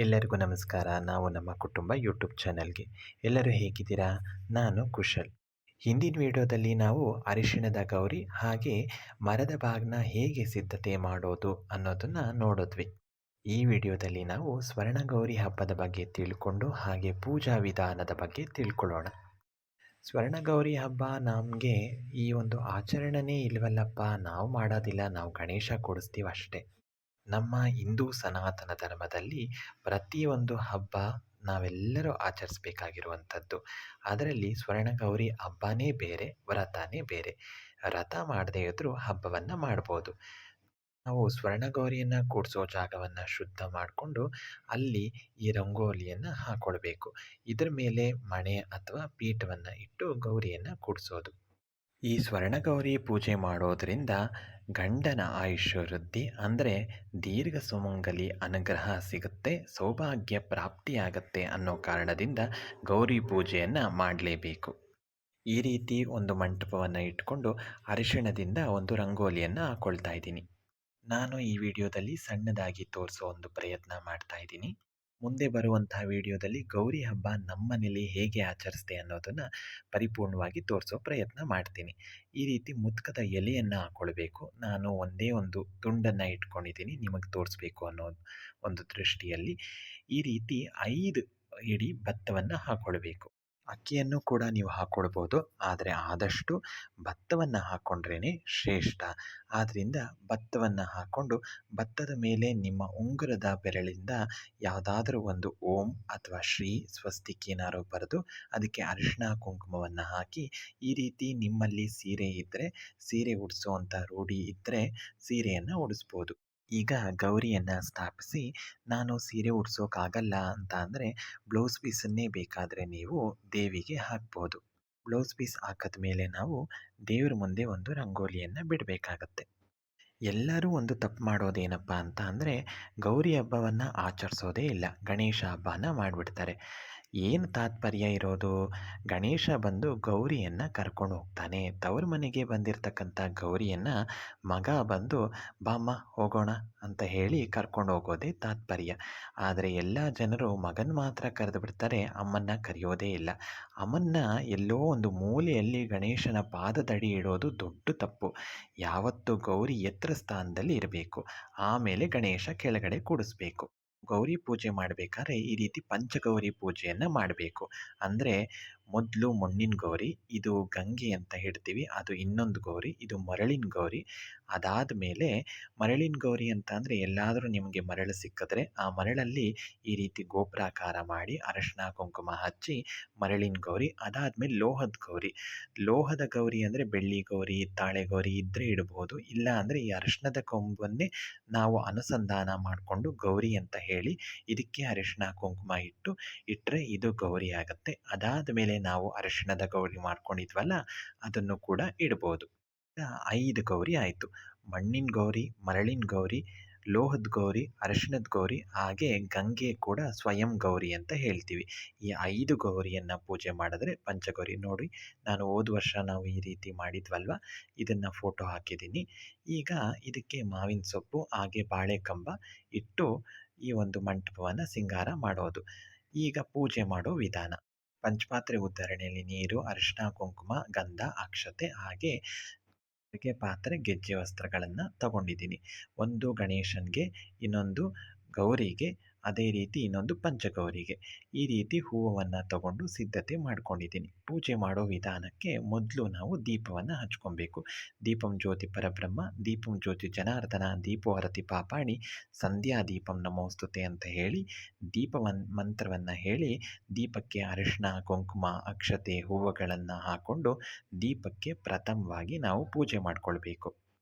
ಎಲ್ಲರಿಗೂ ನಮಸ್ಕಾರ. ನಾವು ನಮ್ಮ ಕುಟುಂಬ ಯೂಟ್ಯೂಬ್ ಚಾನಲ್‌ಗೆ. ಎಲ್ಲರೂ ಹೇಗಿದ್ದೀರಾ? ನಾನು ಕುಶಲ್. ಹಿಂದಿನ ವಿಡಿಯೋದಲ್ಲಿ ನಾವು ಅರಿಶಿಣದ ಗೌರಿ ಹಾಗೆ ಮರದ ಬಾಗ್ನ ಹೇಗೆ ಸಿದ್ಧತೆ ಮಾಡೋದು ಅನ್ನೋದನ್ನ ನೋಡಿದ್ವಿ. ಈ ವಿಡಿಯೋದಲ್ಲಿ ನಾವು ಸ್ವರ್ಣಗೌರಿ ಹಬ್ಬದ ಬಗ್ಗೆ ತಿಳ್ಕೊಂಡು ಹಾಗೆ ಪೂಜಾ ವಿಧಾನದ ಬಗ್ಗೆ ತಿಳ್ಕೊಳ್ಳೋಣ. ಸ್ವರ್ಣಗೌರಿ ಹಬ್ಬ ನಮಗೆ ಈ ಒಂದು ಆಚರಣೆನೇ ಇಲ್ವಲ್ಲಪ್ಪ, ನಾವು ಮಾಡೋದಿಲ್ಲ, ನಾವು ಗಣೇಶ ಕೂಡಿಸ್ತೀವಿ ಅಷ್ಟೇ. ನಮ್ಮ ಹಿಂದೂ ಸನಾತನ ಧರ್ಮದಲ್ಲಿ ಪ್ರತಿಯೊಂದು ಹಬ್ಬ ನಾವೆಲ್ಲರೂ ಆಚರಿಸಬೇಕಾಗಿರುವಂಥದ್ದು. ಅದರಲ್ಲಿ ಸ್ವರ್ಣಗೌರಿ ಹಬ್ಬನೇ ಬೇರೆ, ವ್ರತನೇ ಬೇರೆ. ವ್ರತ ಮಾಡದೇ ಇದ್ರೂ ಹಬ್ಬವನ್ನು ಮಾಡ್ಬೋದು. ನಾವು ಸ್ವರ್ಣಗೌರಿಯನ್ನು ಕೂಡಿಸೋ ಜಾಗವನ್ನು ಶುದ್ಧ ಮಾಡಿಕೊಂಡು ಅಲ್ಲಿ ಈ ರಂಗೋಲಿಯನ್ನು ಹಾಕ್ಕೊಳ್ಬೇಕು. ಇದ್ರ ಮೇಲೆ ಮಣೆ ಅಥವಾ ಪೀಠವನ್ನು ಇಟ್ಟು ಗೌರಿಯನ್ನು ಕೂಡಿಸೋದು. ಈ ಸ್ವರ್ಣಗೌರಿ ಪೂಜೆ ಮಾಡೋದರಿಂದ ಗಂಡನ ಆಯುಷ್ಯ ವೃದ್ಧಿ ಅಂದರೆ ದೀರ್ಘ ಸುಮಂಗಲಿ ಅನುಗ್ರಹ ಸಿಗುತ್ತೆ, ಸೌಭಾಗ್ಯ ಪ್ರಾಪ್ತಿಯಾಗತ್ತೆ ಅನ್ನೋ ಕಾರಣದಿಂದ ಗೌರಿ ಪೂಜೆಯನ್ನು ಮಾಡಲೇಬೇಕು. ಈ ರೀತಿ ಒಂದು ಮಂಟಪವನ್ನು ಇಟ್ಕೊಂಡು ಅರಿಶಿಣದಿಂದ ಒಂದು ರಂಗೋಲಿಯನ್ನು ಹಾಕ್ಕೊಳ್ತಾ ಇದ್ದೀನಿ. ನಾನು ಈ ವಿಡಿಯೋದಲ್ಲಿ ಸಣ್ಣದಾಗಿ ತೋರಿಸೋ ಒಂದು ಪ್ರಯತ್ನ ಮಾಡ್ತಾ ಇದ್ದೀನಿ. ಮುಂದೆ ಬರುವಂತಹ ವಿಡಿಯೋದಲ್ಲಿ ಗೌರಿ ಹಬ್ಬ ನಮ್ಮನೇಲಿ ಹೇಗೆ ಆಚರಿಸ್ತೆ ಅನ್ನೋದನ್ನು ಪರಿಪೂರ್ಣವಾಗಿ ತೋರಿಸೋ ಪ್ರಯತ್ನ ಮಾಡ್ತೀನಿ. ಈ ರೀತಿ ಮುತ್ಕದ ಎಲೆಯನ್ನು ಹಾಕ್ಕೊಳ್ಬೇಕು. ನಾನು ಒಂದೇ ಒಂದು ತುಂಡನ್ನು ಇಟ್ಕೊಂಡಿದ್ದೀನಿ ನಿಮಗೆ ತೋರಿಸ್ಬೇಕು ಅನ್ನೋ ಒಂದು ದೃಷ್ಟಿಯಲ್ಲಿ. ಈ ರೀತಿ 5 ಇಡೀ ಭತ್ತವನ್ನು ಹಾಕ್ಕೊಳ್ಬೇಕು. ಅಕ್ಕಿಯನ್ನು ಕೂಡ ನೀವು ಹಾಕ್ಕೊಳ್ಬೋದು, ಆದರೆ ಆದಷ್ಟು ಭತ್ತವನ್ನು ಹಾಕ್ಕೊಂಡ್ರೇ ಶ್ರೇಷ್ಠ. ಆದ್ದರಿಂದ ಭತ್ತವನ್ನು ಹಾಕ್ಕೊಂಡು ಭತ್ತದ ಮೇಲೆ ನಿಮ್ಮ ಉಂಗುರದ ಬೆರಳಿಂದ ಯಾವುದಾದ್ರೂ ಒಂದು ಓಂ ಅಥವಾ ಶ್ರೀ ಸ್ವಸ್ತಿಕ್ ಏನಾದ್ರು ಬರೆದು ಅದಕ್ಕೆ ಅರಿಶಿಣ ಕುಂಕುಮವನ್ನು ಹಾಕಿ, ಈ ರೀತಿ ನಿಮ್ಮಲ್ಲಿ ಸೀರೆ ಇದ್ದರೆ, ಸೀರೆ ಉಡಿಸೋವಂಥ ರೂಢಿ ಇದ್ದರೆ ಸೀರೆಯನ್ನು ಉಡಿಸ್ಬೋದು. ಈಗ ಗೌರಿಯನ್ನು ಸ್ಥಾಪಿಸಿ ನಾನು ಸೀರೆ ಉಡ್ಸೋಕ್ಕಾಗಲ್ಲ ಅಂತ ಅಂದರೆ ಬ್ಲೌಸ್ ಪೀಸನ್ನೇ ಬೇಕಾದರೆ ನೀವು ದೇವಿಗೆ ಹಾಕ್ಬೋದು. ಬ್ಲೌಸ್ ಪೀಸ್ ಹಾಕಿದ ಮೇಲೆ ನಾವು ದೇವ್ರ ಮುಂದೆ ಒಂದು ರಂಗೋಲಿಯನ್ನು ಬಿಡಬೇಕಾಗತ್ತೆ. ಎಲ್ಲರೂ ಒಂದು ತಪ್ಪು ಮಾಡೋದೇನಪ್ಪ ಅಂತ ಅಂದರೆ ಗೌರಿ ಹಬ್ಬವನ್ನು ಆಚರಿಸೋದೇ ಇಲ್ಲ, ಗಣೇಶ ಹಬ್ಬನ ಮಾಡಿಬಿಡ್ತಾರೆ. ಏನು ತಾತ್ಪರ್ಯ ಇರೋದು? ಗಣೇಶ ಬಂದು ಗೌರಿಯನ್ನು ಕರ್ಕೊಂಡು ಹೋಗ್ತಾನೆ. ತವ್ರ ಮನೆಗೆ ಬಂದಿರತಕ್ಕಂಥ ಗೌರಿಯನ್ನು ಮಗ ಬಂದು ಬಾಮ್ಮ ಹೋಗೋಣ ಅಂತ ಹೇಳಿ ಕರ್ಕೊಂಡು ಹೋಗೋದೇ ತಾತ್ಪರ್ಯ. ಆದರೆ ಎಲ್ಲ ಜನರು ಮಗನ ಮಾತ್ರ ಕರೆದು ಬಿಡ್ತಾರೆ, ಅಮ್ಮನ್ನ ಕರೆಯೋದೇ ಇಲ್ಲ. ಅಮ್ಮನ್ನ ಎಲ್ಲೋ ಒಂದು ಮೂಲೆಯಲ್ಲಿ ಗಣೇಶನ ಪಾದದಡಿ ಇಡೋದು ದೊಡ್ಡ ತಪ್ಪು. ಯಾವತ್ತು ಗೌರಿ ಎತ್ತರ ಸ್ಥಾನದಲ್ಲಿ ಇರಬೇಕು, ಆಮೇಲೆ ಗಣೇಶ ಕೆಳಗಡೆ ಕೂಡಿಸ್ಬೇಕು. ಗೌರಿ ಪೂಜೆ ಮಾಡಬೇಕಾದ್ರೆ ಈ ರೀತಿ ಪಂಚಗೌರಿ ಪೂಜೆಯನ್ನು ಮಾಡಬೇಕು. ಅಂದರೆ ಮೊದಲು ಮಣ್ಣಿನ ಗೌರಿ, ಇದು ಗಂಗೆ ಅಂತ ಹೇಳ್ತೀವಿ, ಅದು ಇನ್ನೊಂದು ಗೌರಿ, ಇದು ಮರಳಿನ ಗೌರಿ. ಅದಾದ ಮೇಲೆ ಮರಳಿನ ಗೌರಿ ಅಂತ ಅಂದರೆ ಎಲ್ಲಾದರೂ ನಿಮಗೆ ಮರಳು ಸಿಕ್ಕಿದ್ರೆ ಆ ಮರಳಲ್ಲಿ ಈ ರೀತಿ ಗೋಪುರಾಕಾರ ಮಾಡಿ ಅರಶಿನ ಕುಂಕುಮ ಹಚ್ಚಿ ಮರಳಿನ ಗೌರಿ. ಅದಾದಮೇಲೆ ಲೋಹದ ಗೌರಿ. ಲೋಹದ ಗೌರಿ ಅಂದರೆ ಬೆಳ್ಳಿ ಗೌರಿ, ತಾಳೆ ಗೌರಿ ಇದ್ದರೆ ಇಡ್ಬೋದು. ಇಲ್ಲ ಅಂದರೆ ಈ ಅರಶಿನದ ಕೊಂಬನ್ನೇ ನಾವು ಅನುಸಂಧಾನ ಮಾಡಿಕೊಂಡು ಗೌರಿ ಅಂತ ಹೇಳಿ ಇದಕ್ಕೆ ಅರಿಶಿನ ಕುಂಕುಮ ಇಟ್ಟರೆ ಇದು ಗೌರಿ ಆಗುತ್ತೆ. ಅದಾದ ಮೇಲೆ ನಾವು ಅರಿಶಿಣದ ಗೌರಿ ಮಾಡ್ಕೊಂಡಿದ್ವಲ್ಲ ಅದನ್ನು ಕೂಡ ಇಡ್ಬೋದು. 5 ಗೌರಿ ಆಯಿತು. ಮಣ್ಣಿನ ಗೌರಿ, ಮರಳಿನ ಗೌರಿ, ಲೋಹದ ಗೌರಿ, ಅರಿಶಿಣದ ಗೌರಿ, ಹಾಗೆ ಗಂಗೆ ಕೂಡ ಸ್ವಯಂ ಗೌರಿ ಅಂತ ಹೇಳ್ತೀವಿ. ಈ 5 ಗೌರಿಯನ್ನು ಪೂಜೆ ಮಾಡಿದ್ರೆ ಪಂಚಗೌರಿ. ನೋಡಿ, ನಾನು ಹೋದ ವರ್ಷ ನಾವು ಈ ರೀತಿ ಮಾಡಿದ್ವಲ್ವ, ಇದನ್ನು ಫೋಟೋ ಹಾಕಿದ್ದೀನಿ. ಈಗ ಇದಕ್ಕೆ ಮಾವಿನ ಸೊಪ್ಪು ಹಾಗೆ ಬಾಳೆಕಂಬ ಇಟ್ಟು ಈ ಒಂದು ಮಂಟಪವನ್ನು ಸಿಂಗಾರ ಮಾಡೋದು. ಈಗ ಪೂಜೆ ಮಾಡೋ ವಿಧಾನ. ಪಂಚಪಾತ್ರೆ ಉದ್ಧರಣೆಯಲ್ಲಿ ನೀರು, ಅರಿಶಿನ ಕುಂಕುಮ, ಗಂಧ, ಅಕ್ಷತೆ ಹಾಗೆ ಅಡುಗೆ ಪಾತ್ರೆ, ಗೆಜ್ಜೆ ವಸ್ತ್ರಗಳನ್ನು ತಗೊಂಡಿದ್ದೀನಿ. ಒಂದು ಗಣೇಶನಿಗೆ, ಇನ್ನೊಂದು ಗೌರಿಗೆ, ಅದೇ ರೀತಿ ಇನ್ನೊಂದು ಪಂಚಗೌರಿಗೆ. ಈ ರೀತಿ ಹೂವನ್ನು ತಗೊಂಡು ಸಿದ್ಧತೆ ಮಾಡ್ಕೊಂಡಿದ್ದೀನಿ. ಪೂಜೆ ಮಾಡೋ ವಿಧಾನಕ್ಕೆ ಮೊದಲು ನಾವು ದೀಪವನ್ನು ಹಚ್ಕೊಬೇಕು. ದೀಪಂ ಜ್ಯೋತಿ ಪರಬ್ರಹ್ಮ, ದೀಪಂ ಜ್ಯೋತಿ ಜನಾರ್ದನ, ದೀಪೋಹರತಿ ಪಾಪಾಣಿ, ಸಂಧ್ಯಾ ದೀಪಂ ನಮೋಸ್ತುತೆ ಅಂತ ಹೇಳಿ ಮಂತ್ರವನ್ನು ಹೇಳಿ ದೀಪಕ್ಕೆ ಅರಿಶಿನ ಕುಂಕುಮ ಅಕ್ಷತೆ ಹೂವುಗಳನ್ನು ಹಾಕ್ಕೊಂಡು ದೀಪಕ್ಕೆ ಪ್ರಥಮವಾಗಿ ನಾವು ಪೂಜೆ ಮಾಡಿಕೊಳ್ಬೇಕು.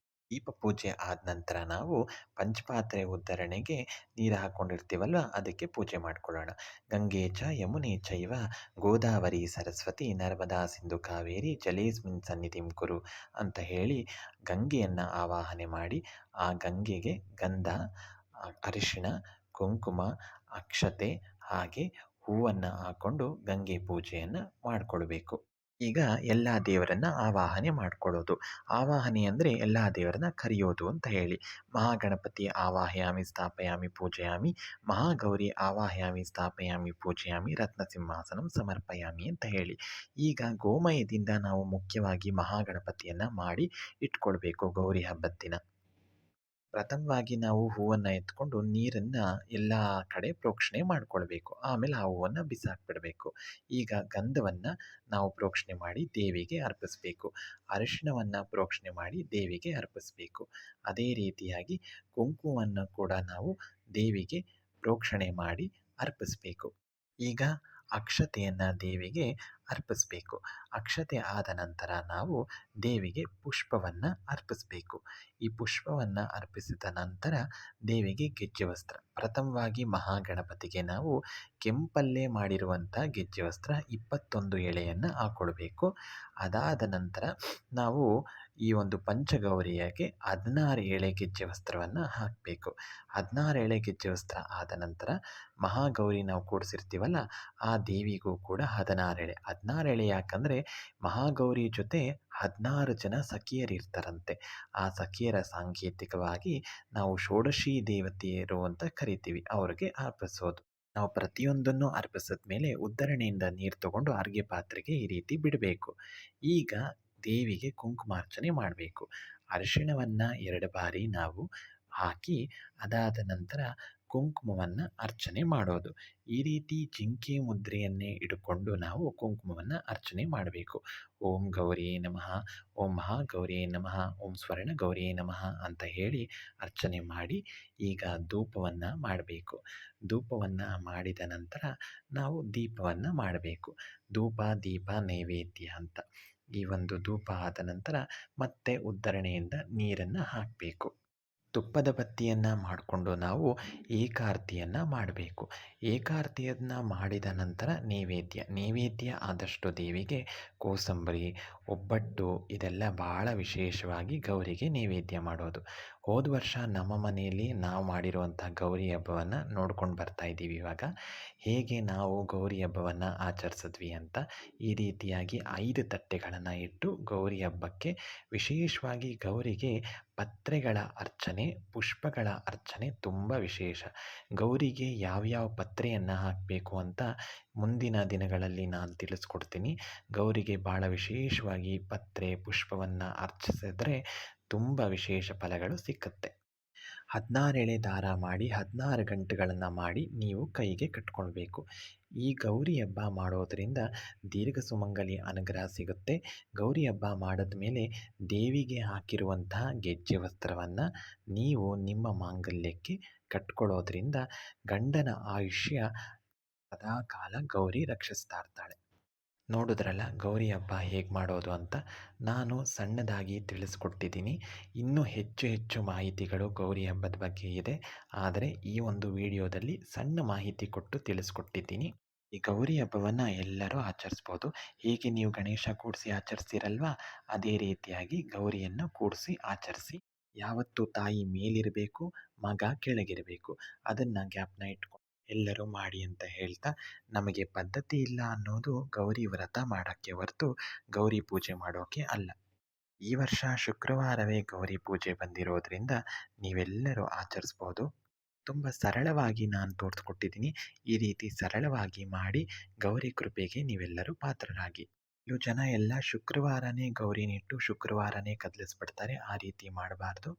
ದೀಪ ಪೂಜೆ ಆದ ನಂತರ ನಾವು ಪಂಚಪಾತ್ರೆ ಉದ್ಧರಣೆಗೆ ನೀರು ಹಾಕ್ಕೊಂಡಿರ್ತೀವಲ್ವ ಅದಕ್ಕೆ ಪೂಜೆ ಮಾಡಿಕೊಳ್ಳೋಣ. ಗಂಗೆ ಚ ಯಮುನೆ ಚೈವ ಗೋದಾವರಿ ಸರಸ್ವತಿ ನರ್ಮದಾ ಸಿಂಧು ಕಾವೇರಿ ಜಲೇಸ್ಮಿನ್ ಸನ್ನಿಧಿಂ ಕುರು ಅಂತ ಹೇಳಿ ಗಂಗೆಯನ್ನು ಆವಾಹನೆ ಮಾಡಿ ಆ ಗಂಗೆಗೆ ಗಂಧ, ಅರಿಶಿಣ, ಕುಂಕುಮ, ಅಕ್ಷತೆ ಹಾಗೆ ಹೂವನ್ನು ಹಾಕ್ಕೊಂಡು ಗಂಗೆ ಪೂಜೆಯನ್ನು ಮಾಡಿಕೊಳ್ಬೇಕು. ಈಗ ಎಲ್ಲ ದೇವರನ್ನ ಆವಾಹನೆ ಮಾಡ್ಕೊಳ್ಳೋದು. ಆವಾಹನೆ ಅಂದರೆ ಎಲ್ಲ ದೇವರನ್ನ ಕರೆಯೋದು ಅಂತ ಹೇಳಿ. ಮಹಾಗಣಪತಿ ಆವಾಹಯಾಮಿ ಸ್ಥಾಪಯಾಮಿ ಪೂಜಯಾಮಿ, ಮಹಾಗೌರಿ ಆವಾಹಯಾಮಿ ಸ್ಥಾಪಯಾಮಿ ಪೂಜಯಾಮಿ, ರತ್ನಸಿಂಹಾಸನಂ ಸಮರ್ಪಯಾಮಿ ಅಂತ ಹೇಳಿ. ಈಗ ಗೋಮಯದಿಂದ ನಾವು ಮುಖ್ಯವಾಗಿ ಮಹಾಗಣಪತಿಯನ್ನು ಮಾಡಿ ಇಟ್ಕೊಳ್ಬೇಕು ಗೌರಿ ಹಬ್ಬದ ದಿನ. ಪ್ರಥಮವಾಗಿ ನಾವು ಹೂವನ್ನು ಎತ್ಕೊಂಡು ನೀರನ್ನು ಎಲ್ಲ ಕಡೆ ಪ್ರೋಕ್ಷಣೆ ಮಾಡಿಕೊಳ್ಬೇಕು. ಆಮೇಲೆ ಆ ಹೂವನ್ನು ಬಿಸಾಕ್ಬಿಡಬೇಕು. ಈಗ ಗಂಧವನ್ನು ನಾವು ಪ್ರೋಕ್ಷಣೆ ಮಾಡಿ ದೇವಿಗೆ ಅರ್ಪಿಸಬೇಕು. ಅರಿಶಿಣವನ್ನು ಪ್ರೋಕ್ಷಣೆ ಮಾಡಿ ದೇವಿಗೆ ಅರ್ಪಿಸಬೇಕು. ಅದೇ ರೀತಿಯಾಗಿ ಕುಂಕುಮವನ್ನು ಕೂಡ ನಾವು ದೇವಿಗೆ ಪ್ರೋಕ್ಷಣೆ ಮಾಡಿ ಅರ್ಪಿಸಬೇಕು. ಈಗ ಅಕ್ಷತೆಯನ್ನು ದೇವಿಗೆ ಅರ್ಪಿಸಬೇಕು. ಅಕ್ಷತೆ ಆದ ನಂತರ ನಾವು ದೇವಿಗೆ ಪುಷ್ಪವನ್ನು ಅರ್ಪಿಸಬೇಕು. ಈ ಪುಷ್ಪವನ್ನು ಅರ್ಪಿಸಿದ ನಂತರ ದೇವಿಗೆ ಗೆಜ್ಜೆ ವಸ್ತ್ರ, ಪ್ರಥಮವಾಗಿ ಮಹಾಗಣಪತಿಗೆ ನಾವು ಕೆಂಪಲ್ಲೇ ಮಾಡಿರುವಂಥ ಗೆಜ್ಜೆ ವಸ್ತ್ರ 21 ಎಳೆಯನ್ನು ಹಾಕ್ಕೊಳ್ಬೇಕು. ಅದಾದ ನಂತರ ನಾವು ಈ ಒಂದು ಪಂಚಗೌರಿಯಗೆ 16 ಎಳೆ ಗೆಜ್ಜೆ ವಸ್ತ್ರವನ್ನು ಹಾಕಬೇಕು. 16 ಎಳೆ ಗೆಜ್ಜೆ ವಸ್ತ್ರ ಆದ ನಂತರ ಮಹಾಗೌರಿ ನಾವು ಕೂಡಿಸಿರ್ತೀವಲ್ಲ, ಆ ದೇವಿಗೂ ಕೂಡ 16 ಎಳೆ. 16 ಎಳೆ ಯಾಕಂದರೆ ಮಹಾಗೌರಿ ಜೊತೆ 16 ಜನ ಸಖಿಯರಿರ್ತಾರಂತೆ. ಆ ಸಖಿಯರ ಸಾಂಕೇತಿಕವಾಗಿ ನಾವು ಷೋಡಶಿ ದೇವತೆಯರು ಅಂತ ಕರಿತೀವಿ, ಅವ್ರಿಗೆ ಅರ್ಪಿಸೋದು. ನಾವು ಪ್ರತಿಯೊಂದನ್ನು ಅರ್ಪಿಸಿದ ಮೇಲೆ ಉದ್ದರಣೆಯಿಂದ ನೀರು ತಗೊಂಡು ಅರ್ಗೆ ಪಾತ್ರೆಗೆ ಈ ರೀತಿ ಬಿಡಬೇಕು. ಈಗ ದೇವಿಗೆ ಕುಂಕುಮಾರ್ಚನೆ ಮಾಡಬೇಕು. ಅರಿಶಿಣವನ್ನು 2 ಬಾರಿ ನಾವು ಹಾಕಿ ಅದಾದ ನಂತರ ಕುಂಕುಮವನ್ನು ಅರ್ಚನೆ ಮಾಡೋದು. ಈ ರೀತಿ ಜಿಂಕೆ ಮುದ್ರೆಯನ್ನೇ ಇಟ್ಟುಕೊಂಡು ನಾವು ಕುಂಕುಮವನ್ನು ಅರ್ಚನೆ ಮಾಡಬೇಕು. ಓಂ ಗೌರಿಯೇ ನಮಃ, ಓಂ ಮಹಾಗೌರಿಯೇ ನಮಃ, ಓಂ ಸ್ವರ್ಣ ಗೌರಿಯೇ ನಮಃ ಅಂತ ಹೇಳಿ ಅರ್ಚನೆ ಮಾಡಿ ಈಗ ಧೂಪವನ್ನು ಮಾಡಬೇಕು. ಧೂಪವನ್ನು ಮಾಡಿದ ನಂತರ ನಾವು ದೀಪವನ್ನು ಮಾಡಬೇಕು. ಧೂಪ ದೀಪ ನೈವೇದ್ಯ ಅಂತ. ಈ ಒಂದು ಧೂಪ ಆದ ನಂತರ ಮತ್ತೆ ಉದ್ದರಣೆಯಿಂದ ನೀರನ್ನು ಹಾಕಬೇಕು. ತುಪ್ಪದ ಬತ್ತಿಯನ್ನು ಮಾಡಿಕೊಂಡು ನಾವು ಏಕಾರತಿಯನ್ನು ಮಾಡಬೇಕು. ಏಕಾರತಿಯನ್ನು ಮಾಡಿದ ನಂತರ ನೈವೇದ್ಯ ಆದಷ್ಟು ದೇವಿಗೆ ಕೋಸಂಬರಿ, ಒಬ್ಬಟ್ಟು ಇದೆಲ್ಲ ಭಾಳ ವಿಶೇಷವಾಗಿ ಗೌರಿಗೆ ನೈವೇದ್ಯ ಮಾಡೋದು. ಹೋದ ವರ್ಷ ನಮ್ಮ ಮನೆಯಲ್ಲಿ ನಾವು ಮಾಡಿರುವಂಥ ಗೌರಿ ಹಬ್ಬವನ್ನು ನೋಡ್ಕೊಂಡು ಬರ್ತಾ ಇದ್ದೀವಿ ಇವಾಗ. ಹೇಗೆ ನಾವು ಗೌರಿ ಹಬ್ಬವನ್ನು ಆಚರಿಸಿದ್ವಿ ಅಂತ. ಈ ರೀತಿಯಾಗಿ 5 ತಟ್ಟೆಗಳನ್ನು ಇಟ್ಟು ಗೌರಿ ಹಬ್ಬಕ್ಕೆ ವಿಶೇಷವಾಗಿ ಗೌರಿಗೆ ಪತ್ರೆಗಳ ಅರ್ಚನೆ, ಪುಷ್ಪಗಳ ಅರ್ಚನೆ ತುಂಬ ವಿಶೇಷ. ಗೌರಿಗೆ ಯಾವ್ಯಾವ ಪತ್ರೆಯನ್ನು ಹಾಕಬೇಕು ಅಂತ ಮುಂದಿನ ದಿನಗಳಲ್ಲಿ ನಾನು ತಿಳಿಸ್ಕೊಡ್ತೀನಿ. ಗೌರಿಗೆ ಭಾಳ ವಿಶೇಷವಾಗಿ ಪತ್ರೆ, ಪುಷ್ಪವನ್ನು ಅರ್ಚಿಸಿದ್ರೆ ತುಂಬ ವಿಶೇಷ ಫಲಗಳು ಸಿಕ್ಕುತ್ತೆ. 16 ಎಳೆ ದಾರ ಮಾಡಿ 16 ಗಂಟುಗಳನ್ನು ಮಾಡಿ ನೀವು ಕೈಗೆ ಕಟ್ಕೊಳ್ಬೇಕು. ಈ ಗೌರಿ ಹಬ್ಬ ಮಾಡೋದರಿಂದ ದೀರ್ಘ ಸುಮಂಗಲಿ ಅನುಗ್ರಹ ಸಿಗುತ್ತೆ. ಗೌರಿ ಹಬ್ಬ ಮಾಡಿದ ಮೇಲೆ ದೇವಿಗೆ ಹಾಕಿರುವಂತಹ ಗೆಜ್ಜೆ ವಸ್ತ್ರವನ್ನು ನೀವು ನಿಮ್ಮ ಮಾಂಗಲ್ಯಕ್ಕೆ ಕಟ್ಕೊಳ್ಳೋದ್ರಿಂದ ಗಂಡನ ಆಯುಷ್ಯ ಸದಾಕಾಲ ಗೌರಿ ರಕ್ಷಿಸ್ತಾ ಇರ್ತಾಳೆ. ನೋಡಿದ್ರಲ್ಲ ಗೌರಿ ಹಬ್ಬ ಹೇಗೆ ಮಾಡೋದು ಅಂತ. ನಾನು ಸಣ್ಣದಾಗಿ ತಿಳಿಸ್ಕೊಟ್ಟಿದ್ದೀನಿ. ಇನ್ನೂ ಹೆಚ್ಚು ಮಾಹಿತಿಗಳು ಗೌರಿ ಹಬ್ಬದ ಬಗ್ಗೆ ಇದೆ. ಆದರೆ ಈ ಒಂದು ವಿಡಿಯೋದಲ್ಲಿ ಸಣ್ಣ ಮಾಹಿತಿ ಕೊಟ್ಟು ತಿಳಿಸ್ಕೊಟ್ಟಿದ್ದೀನಿ. ಈ ಗೌರಿ ಹಬ್ಬವನ್ನು ಎಲ್ಲರೂ ಆಚರಿಸ್ಬೋದು. ಹೇಗೆ ನೀವು ಗಣೇಶ ಕೂಡಿಸಿ ಆಚರಿಸ್ತೀರಲ್ವಾ, ಅದೇ ರೀತಿಯಾಗಿ ಗೌರಿಯನ್ನು ಕೂಡಿಸಿ ಆಚರಿಸಿ. ಯಾವತ್ತೂ ತಾಯಿ ಮೇಲಿರಬೇಕು, ಮಗ ಕೆಳಗಿರಬೇಕು. ಅದನ್ನು ಗ್ಯಾಪ್ನ ಇಟ್ಕೊಂಡು ಎಲ್ಲರೂ ಮಾಡಿ ಅಂತ ಹೇಳ್ತಾ, ನಮಗೆ ಪದ್ಧತಿ ಇಲ್ಲ ಅನ್ನೋದು ಗೌರಿ ವ್ರತ ಮಾಡೋಕ್ಕೆ ಹೊರತು ಗೌರಿ ಪೂಜೆ ಮಾಡೋಕ್ಕೆ ಅಲ್ಲ. ಈ ವರ್ಷ ಶುಕ್ರವಾರವೇ ಗೌರಿ ಪೂಜೆ ಬಂದಿರೋದ್ರಿಂದ ನೀವೆಲ್ಲರೂ ಆಚರಿಸ್ಬೋದು. ತುಂಬ ಸರಳವಾಗಿ ನಾನು ತೋರಿಸ್ಕೊಟ್ಟಿದ್ದೀನಿ. ಈ ರೀತಿ ಸರಳವಾಗಿ ಮಾಡಿ ಗೌರಿ ಕೃಪೆಗೆ ನೀವೆಲ್ಲರೂ ಪಾತ್ರರಾಗಿ. ಕೆಲವು ಜನ ಎಲ್ಲ ಶುಕ್ರವಾರನೇ ಗೌರಿನಿಟ್ಟು ಶುಕ್ರವಾರನೇ ಕದಲಿಸ್ಬಿಡ್ತಾರೆ. ಆ ರೀತಿ ಮಾಡಬಾರ್ದು.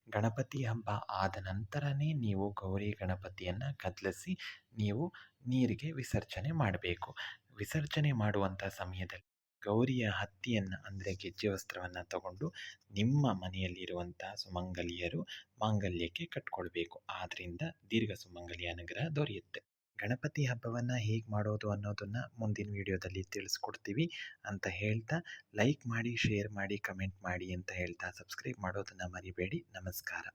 ಗಣಪತಿ ಹಬ್ಬ ಆದ ನಂತರನೇ ನೀವು ಗೌರಿ ಗಣಪತಿಯನ್ನು ಕದಲಿಸಿ ನೀವು ನೀರಿಗೆ ವಿಸರ್ಜನೆ ಮಾಡಬೇಕು. ವಿಸರ್ಜನೆ ಮಾಡುವಂಥ ಸಮಯದಲ್ಲಿ ಗೌರಿಯ ಹತ್ತಿಯನ್ನು ಅಂದರೆ ಗೆಜ್ಜೆ ವಸ್ತ್ರವನ್ನು ತಗೊಂಡು ನಿಮ್ಮ ಮನೆಯಲ್ಲಿರುವಂಥ ಸುಮಂಗಲಿಯರು ಮಾಂಗಲ್ಯಕ್ಕೆ ಕಟ್ಕೊಳ್ಬೇಕು. ಆದ್ದರಿಂದ ದೀರ್ಘ ಸುಮಂಗಲಿ ಅನುಗ್ರಹ ದೊರೆಯುತ್ತೆ. ಗಣಪತಿ ಹಬ್ಬವನ್ನು ಹೇಗೆ ಮಾಡೋದು ಅನ್ನೋದನ್ನು ಮುಂದಿನ ವಿಡಿಯೋದಲ್ಲಿ ತಿಳಿಸ್ಕೊಡ್ತೀವಿ ಅಂತ ಹೇಳ್ತಾ, ಲೈಕ್ ಮಾಡಿ, ಶೇರ್ ಮಾಡಿ, ಕಮೆಂಟ್ ಮಾಡಿ ಅಂತ ಹೇಳ್ತಾ ಸಬ್ಸ್ಕ್ರೈಬ್ ಮಾಡೋದನ್ನು ಮರಿಬೇಡಿ. ನಮಸ್ಕಾರ.